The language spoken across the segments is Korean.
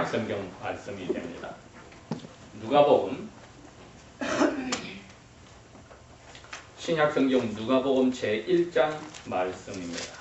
성경 말씀이 됩니다. 누가복음 신약 성경 누가복음 제1장 말씀입니다.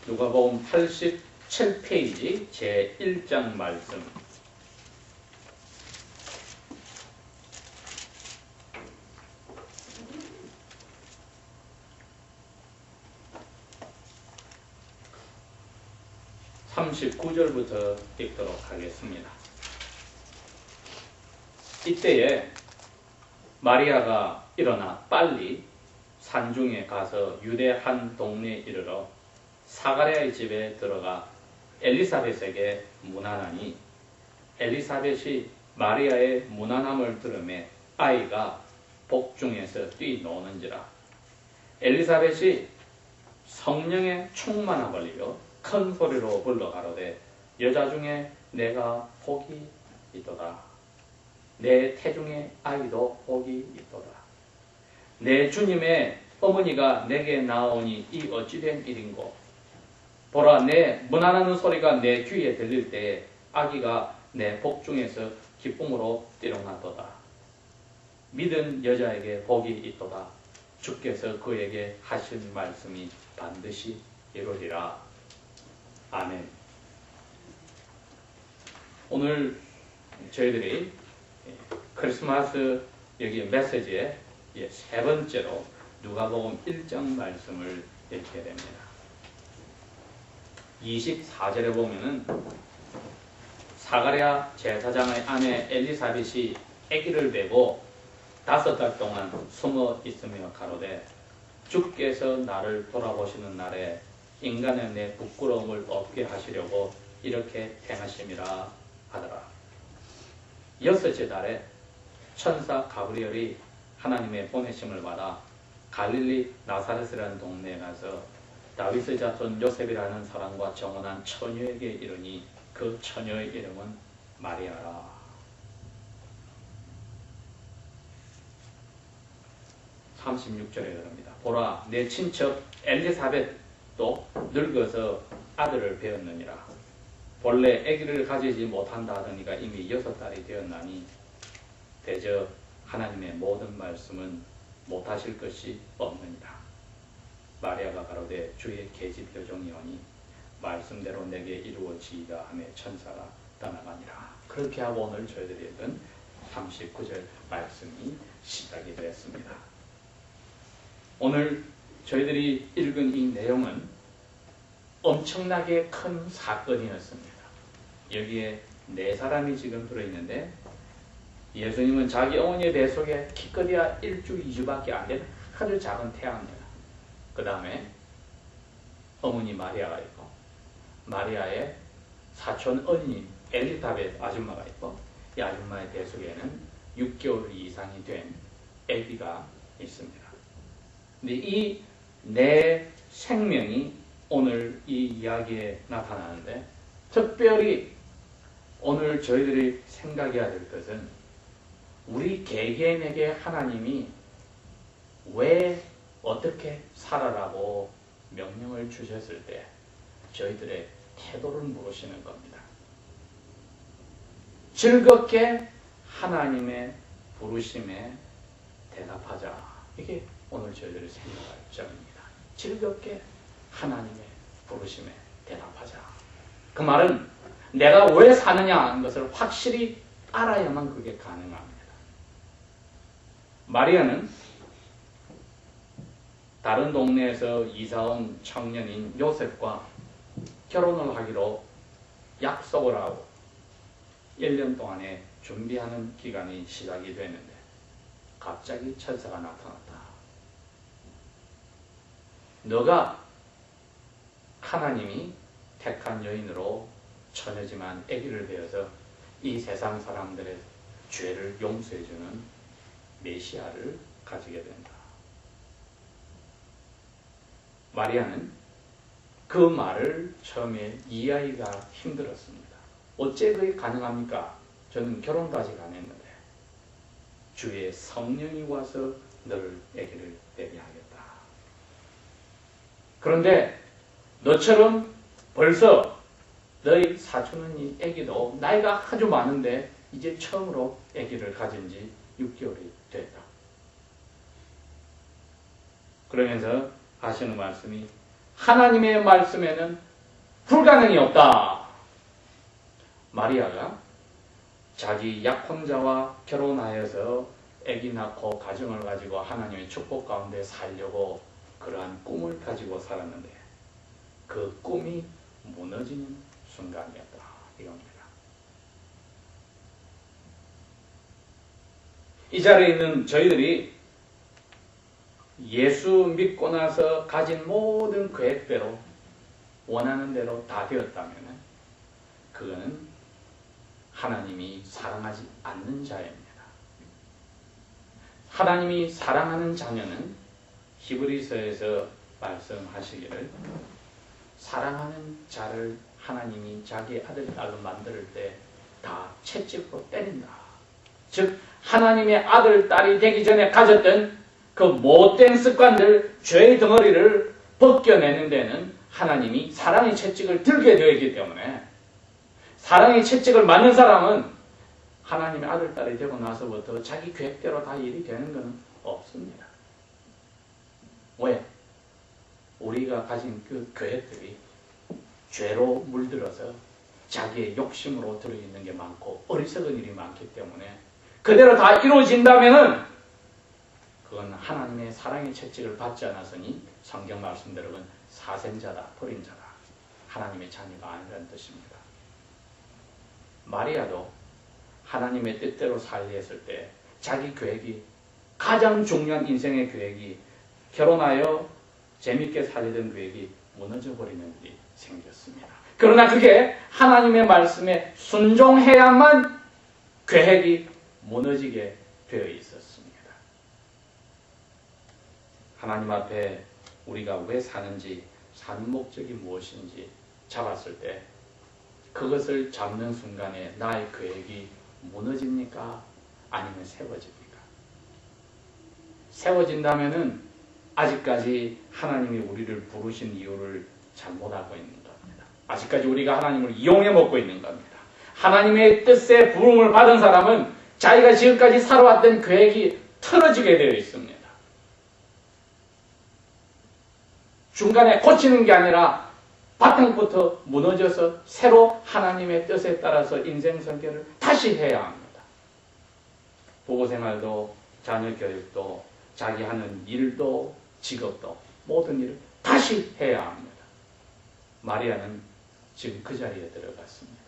누가복음 87페이지 제1장 말씀. (39절부터) 읽도록 하겠습니다. 이때에 마리아가 일어나 빨리 산중에 가서 유대 한 동네에 이르러 사가랴의 집에 들어가 엘리사벳에게 문안하니, 엘리사벳이 마리아의 문안함을 들으매 아이가 복중에서 뛰노는지라. 엘리사벳이 성령에 충만하 걸리며 큰 소리로 불러 가로되, 여자 중에 내가 복이 있도다. 내 태중에 아이도 복이 있도다. 내 주님의 어머니가 내게 나오니 이 어찌된 일인고. 보라, 내 문안하는 소리가 내 귀에 들릴 때에 아기가 내 복중에서 기쁨으로 뛰어나도다. 믿은 여자에게 복이 있도다. 주께서 그에게 하신 말씀이 반드시 이루리라. 아멘. 오늘 저희들이 크리스마스 여기 메시지의 세 번째로 누가복음 1장 말씀을 읽게 됩니다. 24절에 보면은 사가랴 제사장의 아내 엘리사벳이 아기를 베고 5달 동안 숨어 있으며 가로되, 주께서 나를 돌아보시는 날에 인간의 내 부끄러움을 없게 하시려고 이렇게 행하심이라 하더라. 6째 달에 천사 가브리엘이 하나님의 보내심을 받아 갈릴리 나사렛이라는 동네에 가서 다윗의 자손 요셉이라는 사람과 정혼한 처녀에게 이르니 그 처녀의 이름은 마리아라. (36절에) 그럽니다. 보라, 내 친척 엘리사벳도 늙어서 아들을 배었느니라. 본래 아기를 가지지 못한다 하더니가 이미 6달이 되었나니 대저 하나님의 모든 말씀은 못하실 것이 없느니라. 마리아가 가로되, 주의 계집 여종이오니 말씀대로 내게 이루어지이다 하며 천사가 떠나가니라. 그렇게 하고 오늘 저희들이 읽은 39절 말씀이 시작이 되었습니다. 오늘 저희들이 읽은 이 내용은 엄청나게 큰 사건이었습니다. 여기에 4사람이 지금 들어있는데, 예수님은 자기 어머니의 뱃속에 키커리아 1주 2주밖에 안 된 아주 작은 태아입니다. 그 다음에 어머니 마리아가 있고, 마리아의 사촌 언니 엘리사벳 아줌마가 있고, 이 아줌마의 뱃속에는 6개월 이상이 된 아기가 있습니다. 근데 이 네 생명이 오늘 이 이야기에 나타나는데, 특별히 오늘 저희들이 생각해야 될 것은 우리 개개인에게 하나님이 왜 어떻게 살아라고 명령을 주셨을 때 저희들의 태도를 물으시는 겁니다. 즐겁게 하나님의 부르심에 대답하자. 이게 오늘 저희들이 생각할 점입니다. 즐겁게 하나님의 부르심에 대답하자. 그 말은 내가 왜 사느냐 하는 것을 확실히 알아야만 그게 가능합니다. 마리아는 다른 동네에서 이사온 청년인 요셉과 결혼을 하기로 약속을 하고 1년 동안에 준비하는 기간이 시작이 되는데 갑자기 천사가 나타났다. 너가 하나님이 택한 여인으로 처녀지만 아기를 베어서 이 세상 사람들의 죄를 용서해주는 메시아를 가지게 된다. 마리아는 그 말을 처음에 이해하기가 힘들었습니다. 어째 그게 가능합니까? 저는 결혼까지 안 했는데. 주의 성령이 와서 너를 아기를 되게 하겠다. 그런데 너처럼 벌써 너희 사촌언니 아기도 나이가 아주 많은데 이제 처음으로 아기를 가진 지 6개월이 됐다. 그러면서 하시는 말씀이 하나님의 말씀에는 불가능이 없다. 마리아가 자기 약혼자와 결혼하여서 아기 낳고 가정을 가지고 하나님의 축복 가운데 살려고 그러한 꿈을 가지고 살았는데 그 꿈이 무너지는 순간이었다. 이겁니다. 이 자리에 있는 저희들이 예수 믿고 나서 가진 모든 계획대로 원하는 대로 다 되었다면 그거는 하나님이 사랑하지 않는 자입니다. 하나님이 사랑하는 자녀는 히브리서에서 말씀하시기를 사랑하는 자를 하나님이 자기 아들, 딸로 만들 때 다 채찍으로 때린다. 즉 하나님의 아들, 딸이 되기 전에 가졌던 그 못된 습관들, 죄의 덩어리를 벗겨내는 데는 하나님이 사랑의 채찍을 들게 되어 있기 때문에 사랑의 채찍을 맞는 사람은 하나님의 아들, 딸이 되고 나서부터 자기 계획대로 다 일이 되는 것은 없습니다. 왜? 우리가 가진 그 계획들이 죄로 물들어서 자기의 욕심으로 들어있는 게 많고 어리석은 일이 많기 때문에 그대로 다 이루어진다면은 그건 하나님의 사랑의 채찍을 받지 않았으니 성경 말씀대로는 사생자다, 버린 자다. 하나님의 자녀가 아니라는 뜻입니다. 마리아도 하나님의 뜻대로 살려 했을 때 자기 계획이 가장 중요한 인생의 계획이 결혼하여 재밌게 살려던 계획이 무너져버리는 일이 생겼습니다. 그러나 그게 하나님의 말씀에 순종해야만 계획이 무너지게 되어 있었습니다. 하나님 앞에 우리가 왜 사는지, 사는 목적이 무엇인지 잡았을 때 그것을 잡는 순간에 나의 계획이 무너집니까? 아니면 세워집니까? 세워진다면은 아직까지 하나님이 우리를 부르신 이유를 잘못 알고 있는 겁니다. 아직까지 우리가 하나님을 이용해 먹고 있는 겁니다. 하나님의 뜻에 부름을 받은 사람은 자기가 지금까지 살아왔던 계획이 틀어지게 되어 있습니다. 중간에 고치는 게 아니라 바탕부터 무너져서 새로 하나님의 뜻에 따라서 인생 설계를 다시 해야 합니다. 부부생활도 자녀 교육도 자기 하는 일도 직업도 모든 일을 다시 해야 합니다. 마리아는 지금 그 자리에 들어갔습니다.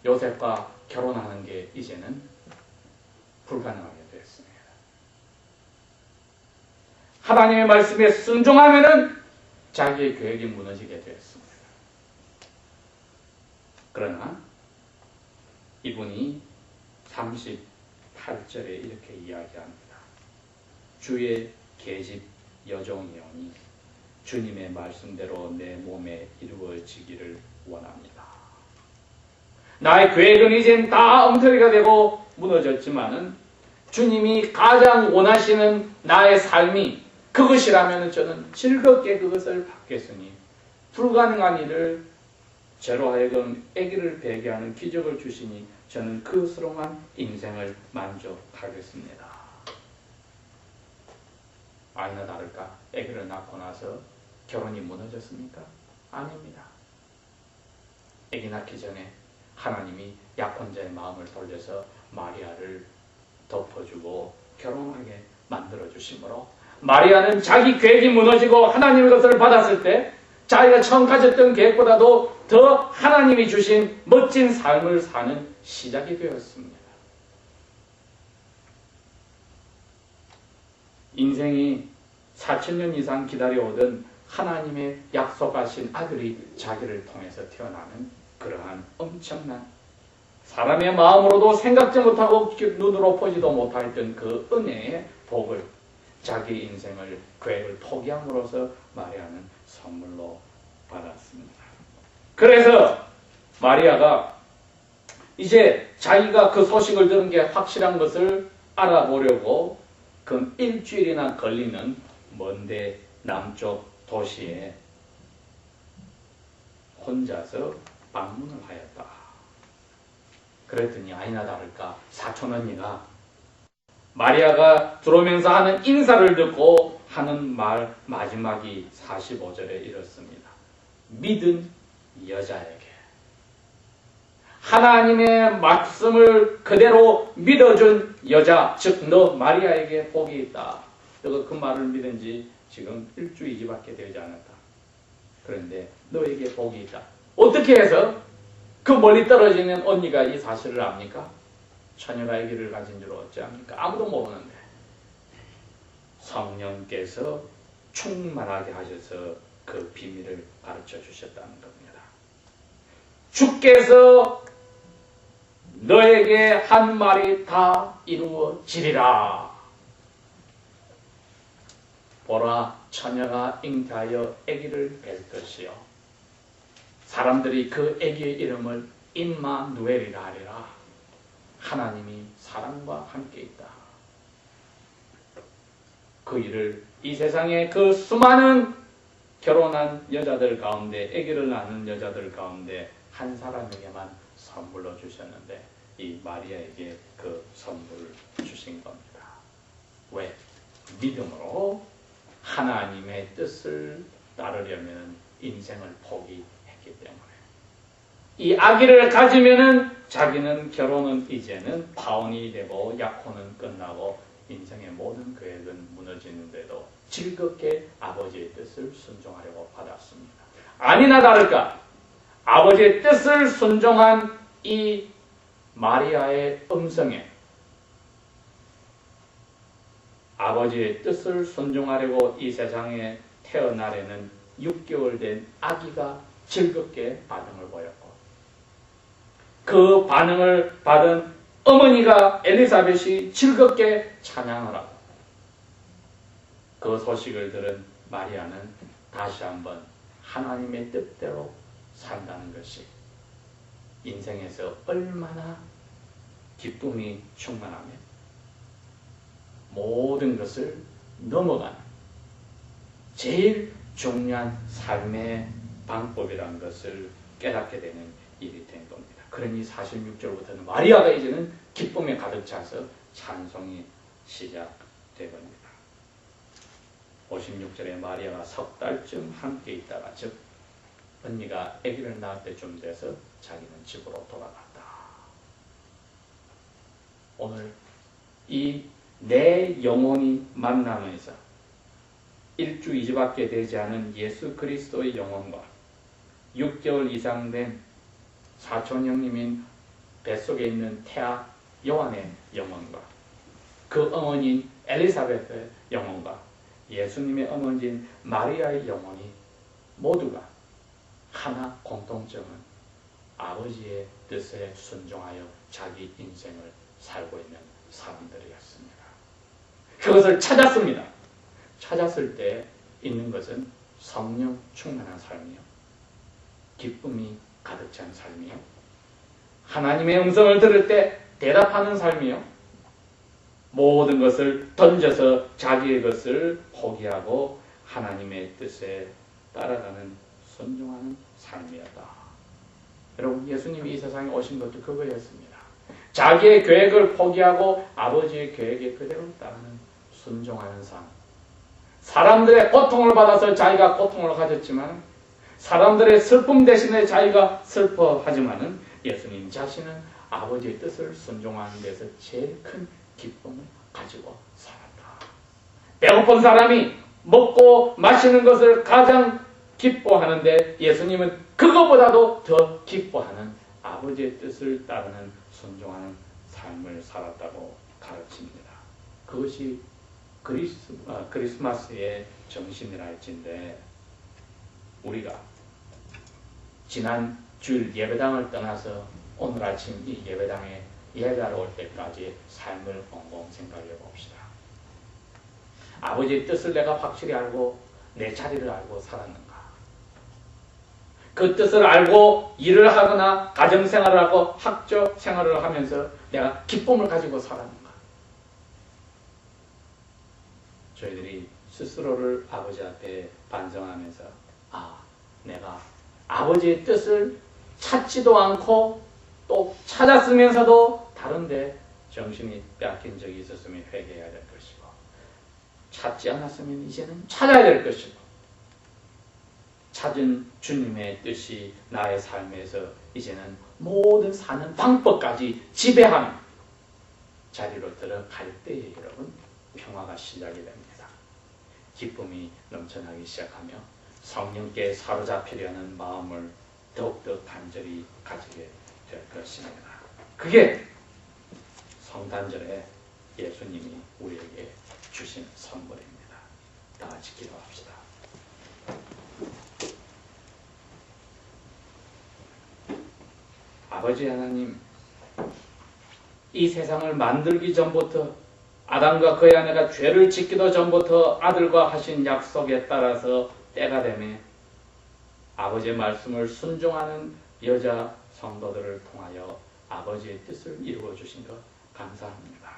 요셉과 결혼하는 게 이제는 불가능하게 됐습니다. 하나님의 말씀에 순종하면은 자기의 계획이 무너지게 되었습니다. 그러나 이분이 38절에 이렇게 이야기합니다. 주의 계집 여종이오니 주님의 말씀대로 내 몸에 이루어지기를 원합니다. 나의 계획은 이젠 다 엉터리가 되고 무너졌지만은 주님이 가장 원하시는 나의 삶이 그것이라면 저는 즐겁게 그것을 받겠으니 불가능한 일을 저로 하여금 아기를 배게 하는 기적을 주시니 저는 그스러운 인생을 만족하겠습니다. 아니나 다를까? 아기를 낳고 나서 결혼이 무너졌습니까? 아닙니다. 아기 낳기 전에 하나님이 약혼자의 마음을 돌려서 마리아를 덮어주고 결혼하게 만들어주심으로 마리아는 자기 계획이 무너지고 하나님의 것을 받았을 때 자기가 처음 가졌던 계획보다도 더 하나님이 주신 멋진 삶을 사는 시작이 되었습니다. 인생이 4,000년 이상 기다려오던 하나님의 약속하신 아들이 자기를 통해서 태어나는 그러한 엄청난 사람의 마음으로도 생각지 못하고 눈으로 보지도 못했던 그 은혜의 복을 자기 인생을 계획을 포기함으로써 마리아는 선물로 받았습니다. 그래서 마리아가 이제 자기가 그 소식을 들은 게 확실한 것을 알아보려고 그 일주일이나 걸리는 먼데 남쪽 도시에 혼자서 방문을 하였다. 그랬더니 아니나 다를까 사촌 언니가 마리아가 들어오면서 하는 인사를 듣고 하는 말 마지막이 45절에 이렇습니다. 믿은 여자에게 하나님의 말씀을 그대로 믿어준 여자, 즉 너 마리아에게 복이 있다. 너가 그 말을 믿은 지 지금 일주일밖에 되지 않았다. 그런데 너에게 복이 있다. 어떻게 해서 그 멀리 떨어지는 언니가 이 사실을 압니까? 처녀가 아기를 가진 줄 어찌 압니까? 아무도 모르는데 성령께서 충만하게 하셔서 그 비밀을 가르쳐 주셨다는 겁니다. 주께서 너에게 한 말이 다 이루어지리라. 보라, 처녀가 잉태하여 아기를 뵐 것이요 사람들이 그 아기의 이름을 임마누엘이라 하리라. 하나님이 사람과 함께 있다. 그 일을 이 세상의 그 수많은 결혼한 여자들 가운데, 아기를 낳는 여자들 가운데 한 사람에게만 선물로 주셨는데 이 마리아에게 그 선물을 주신 겁니다. 왜? 믿음으로 하나님의 뜻을 따르려면 인생을 포기했기 때문에. 이 아기를 가지면은 자기는 결혼은 이제는 파혼이 되고 약혼은 끝나고 인생의 모든 계획은 무너지는데도 즐겁게 아버지의 뜻을 순종하려고 받았습니다. 아니나 다를까 아버지의 뜻을 순종한 이 마리아의 음성에 아버지의 뜻을 순종하려고 이 세상에 태어나려는 6개월 된 아기가 즐겁게 반응을 보였고 그 반응을 받은 어머니가 엘리사벳이 즐겁게 찬양을 하고 그 소식을 들은 마리아는 다시 한번 하나님의 뜻대로 산다는 것이 인생에서 얼마나 기쁨이 충만하며 모든 것을 넘어가는 제일 중요한 삶의 방법이라는 것을 깨닫게 되는 일이 된 겁니다. 그러니 46절부터는 마리아가 이제는 기쁨에 가득 차서 찬송이 시작된 겁니다. 56절에 마리아가 석 달쯤 함께 있다가 즉 언니가 아기를 낳을 때쯤 돼서 자기는 집으로 돌아갔다. 오늘 이 내 영혼이 만나면서 1주 2주밖에 되지 않은 예수 그리스도의 영혼과 6개월 이상 된 사촌 형님인 뱃속에 있는 태아 요한의 영혼과 그 어머니인 엘리사벳의 영혼과 예수님의 어머니인 마리아의 영혼이 모두가 하나 공통점은 아버지의 뜻에 순종하여 자기 인생을 살고 있는 사람들이었습니다. 그것을 찾았습니다. 찾았을 때 있는 것은 성령 충만한 삶이요, 기쁨이 가득 찬 삶이요, 하나님의 음성을 들을 때 대답하는 삶이요, 모든 것을 던져서 자기의 것을 포기하고 하나님의 뜻에 따라가는 순종하는 삶이었다. 여러분, 예수님이 이 세상에 오신 것도 그거였습니다. 자기의 계획을 포기하고 아버지의 계획에 그대로 따르는 순종하는 삶. 사람들의 고통을 받아서 자기가 고통을 가졌지만 사람들의 슬픔 대신에 자기가 슬퍼하지만은 예수님 자신은 아버지의 뜻을 순종하는 데서 제일 큰 기쁨을 가지고 살았다. 배고픈 사람이 먹고 마시는 것을 가장 기뻐하는데 예수님은 그것보다도 더 기뻐하는 아버지의 뜻을 따르는 순종하는 삶을 살았다고 가르칩니다. 그것이 크리스마스의 정신이라 할진데 우리가 지난 주일 예배당을 떠나서 오늘 아침 이 예배당에 예배하러 올 때까지의 삶을 곰곰 생각해 봅시다. 아버지의 뜻을 내가 확실히 알고 내 자리를 알고 살았는가? 그 뜻을 알고 일을 하거나 가정생활을 하고 학교 생활을 하면서 내가 기쁨을 가지고 살았는가? 저희들이 스스로를 아버지 앞에 반성하면서 내가 아버지의 뜻을 찾지도 않고 또 찾았으면서도 다른데 정신이 뺏긴 적이 있었으면 회개해야 될 것이고, 찾지 않았으면 이제는 찾아야 될 것이고, 찾은 주님의 뜻이 나의 삶에서 이제는 모든 사는 방법까지 지배하는 자리로 들어갈 때에 여러분 평화가 시작이 됩니다. 기쁨이 넘쳐나기 시작하며 성령께 사로잡히려는 마음을 더욱더 간절히 가지게 될 것입니다. 그게 성탄절에 예수님이 우리에게 주신 선물입니다. 다 같이 기도합시다. 아버지 하나님, 이 세상을 만들기 전부터 아담과 그의 아내가 죄를 짓기도 전부터 아들과 하신 약속에 따라서 때가 되매 아버지의 말씀을 순종하는 여자 성도들을 통하여 아버지의 뜻을 이루어 주신 것 감사합니다.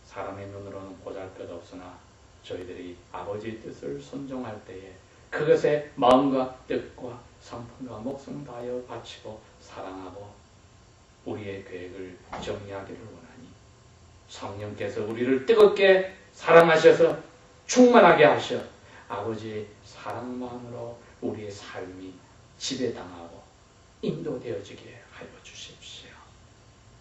사람의 눈으로는 보잘것없으나 저희들이 아버지의 뜻을 순종할 때에 그것에 마음과 뜻과 성품과 목숨 다하여 바치고 사랑하고 우리의 계획을 정리하기를 원하니 성령께서 우리를 뜨겁게 사랑하셔서 충만하게 하셔 아버지의 사랑만으로 우리의 삶이 지배당하고 인도되어지게 하여 주십시오.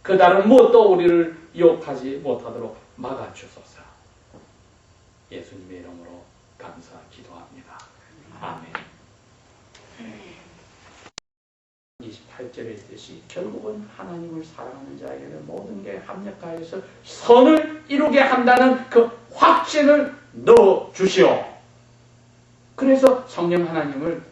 그 다른 무엇도 우리를 유혹하지 못하도록 막아주소서. 예수님의 이름으로 감사 기도합니다. 아멘. 28절에 있듯이 결국은 하나님을 사랑하는 자에게는 모든 게 합력하여서 선을 이루게 한다는 그 확신을 넣어 주시오. 그래서 성령 하나님을